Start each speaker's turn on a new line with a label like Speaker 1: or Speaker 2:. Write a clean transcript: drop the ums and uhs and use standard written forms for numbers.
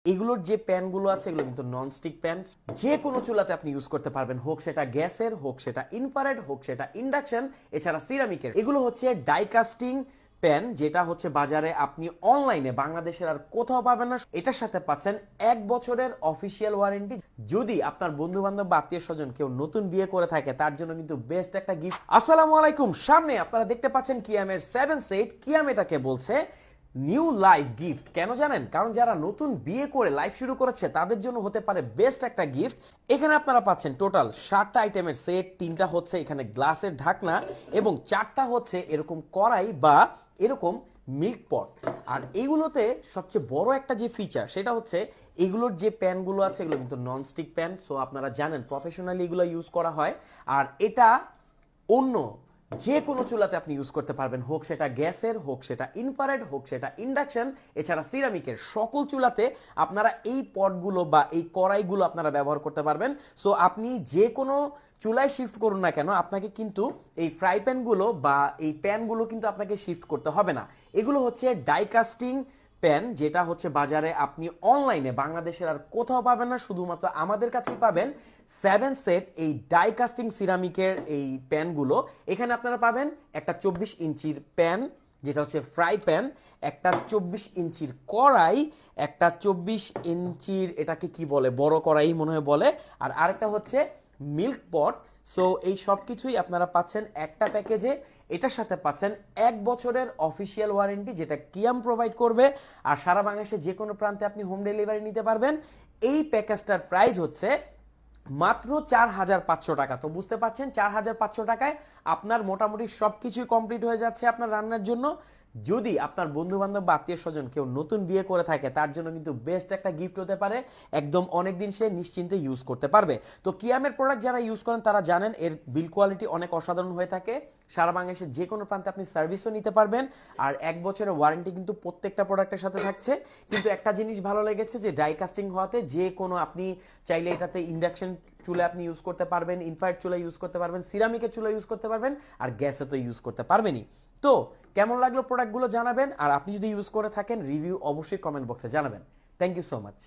Speaker 1: এগুলোর যে প্যানগুলো আছে এগুলো কিন্তু ননস্টিক প্যান, যে কোনো চুলাতে আপনি ইউজ করতে পারবেন, হোক সেটা গ্যাসের, হোক সেটা ইনফ্রারেড, হোক সেটা ইন্ডাকশন, এছাড়া সিরামিকের। এগুলো হচ্ছে ডাইকাস্টিং প্যান, যেটা হচ্ছে বাজারে আপনি অনলাইনে বাংলাদেশের আর কোথাও পাবেন না। এটার সাথে পাচ্ছেন 1 বছরের অফিসিয়াল ওয়ারেন্টি। যদি আপনার বন্ধু বান্ধব বা আত্মীয় স্বজন কেউ নতুন বিয়ে করে থাকে তার জন্য কিন্তু বেস্ট একটা গিফট। আসসালামু আলাইকুম, সামনে আপনারা দেখতে পাচ্ছেন কিয়ামের 7 সেট। কিয়াম এটাকে বলছে নিউ লাইফ গিফট। কেন জানেন? কারণ যারা নতুন বিয়ে করে লাইফ শুরু করেছে তাদের জন্য হতে পারে বেস্ট একটা গিফট। এখানে আপনারা পাচ্ছেন টোটাল 7টা আইটেমের সেট। 3টা হচ্ছে এখানে গ্লাসের ঢাকনা এবং 4টা হচ্ছে এরকম কড়াই বা এরকম মিল্ক পট। আর এইগুলোতে সবচেয়ে বড় একটা যে ফিচার সেটা হচ্ছে এগুলোর যে প্যানগুলো আছে এগুলো কিন্তু ননস্টিক প্যান। সো আপনারা জানেন প্রফেশনালি এগুলো ইউজ করা হয়। আর এটা অন্য যে কোনো চুলাতে আপনি ইউজ করতে পারবেন, হোক সেটা গ্যাসের, হোক সেটা ইনফ্রারেড, হোক সেটা ইন্ডাকশন, এছাড়া সিরামিকের। সকল চুলাতে আপনারা এই পটগুলো বা এই কড়াইগুলো আপনারা ব্যবহার করতে পারবেন। সো আপনি যে কোনো চুলায় শিফট করুন না কেন, আপনাকে কিন্তু এই ফ্রাই প্যানগুলো বা এই প্যানগুলো কিন্তু আপনাকে শিফট করতে হবে না। এগুলো হচ্ছে ডাইকাস্টিং প্যান, যেটা হচ্ছে বাজারে আপনি অনলাইনে বাংলাদেশের আর কোথাও পাবেন না, শুধুমাত্র আমাদের কাছেই পাবেন। 7 সেট এই ডাইকাস্টিং সিরামিকের এই প্যানগুলো। এখানে আপনারা পাবেন একটা 24 ইঞ্চির প্যান যেটা হচ্ছে ফ্রাই প্যান, একটা 24 ইঞ্চির কড়াই, একটা 24 ইঞ্চির এটাকে কি বলে, বড় কড়াই মনে হয় বলে, আর আরেকটা হচ্ছে মিল্ক পট। সো এই সব কিছুই আপনারা পাচ্ছেন একটা প্যাকেজে। এটার সাথে পাচ্ছেন 1 বছরের অফিসিয়াল ওয়ারেন্টি, যেটা কিয়াম প্রোভাইড করবে। আর সারা বাংলাদেশে যে কোনো প্রান্তে আপনি হোম ডেলিভারি নিতে পারবেন। এই প্যাকেজটার প্রাইস হচ্ছে মাত্র 4,500 টাকা। তো বুঝতে পারছেন 4,500 টাকায় আপনার মোটামুটি সবকিছুই কমপ্লিট হয়ে যাচ্ছে আপনার রান্নার জন্য। যদি আপনার বন্ধু বান্ধব বা আত্মীয় স্বজন কেউ নতুন বিয়ে করে থাকে তার জন্য কিন্তু বেস্ট একটা গিফট হতে পারে। একদম অনেকদিন সে নিশ্চিন্তে ইউজ করতে পারবে। তো কিয়ামের প্রোডাক্ট যারা ইউজ করেন তারা জানেন এর বিল কোয়ালিটি অনেক অসাধারণ হয়ে থাকে। সারা বাংলাদেশে যে কোনো প্রান্তে আপনি সার্ভিসও নিতে পারবেন। আর 1 বছরের ওয়ারেন্টি কিন্তু প্রত্যেকটা প্রোডাক্টের সাথে থাকছে। কিন্তু একটা জিনিস ভালো লেগেছে যে ডাই কাস্টিং হওয়াতে যে কোনো আপনি চাইলে এটাতে ইন্ডাকশন চুলা আপনি ইউজ করতে পারবেন, ইনফ্রারেড চুলা ইউজ করতে পারবেন, সিরামিকের চুলা ইউজ করতে পারবেন, আর গ্যাসে তো ইউজ করতে পারবেনই। তো কেমন লাগলো প্রোডাক্টগুলো জানাবেন। আর আপনি যদি ইউজ করে থাকেন রিভিউ অবশ্যই কমেন্ট বক্সে জানাবেন। Thank you so much.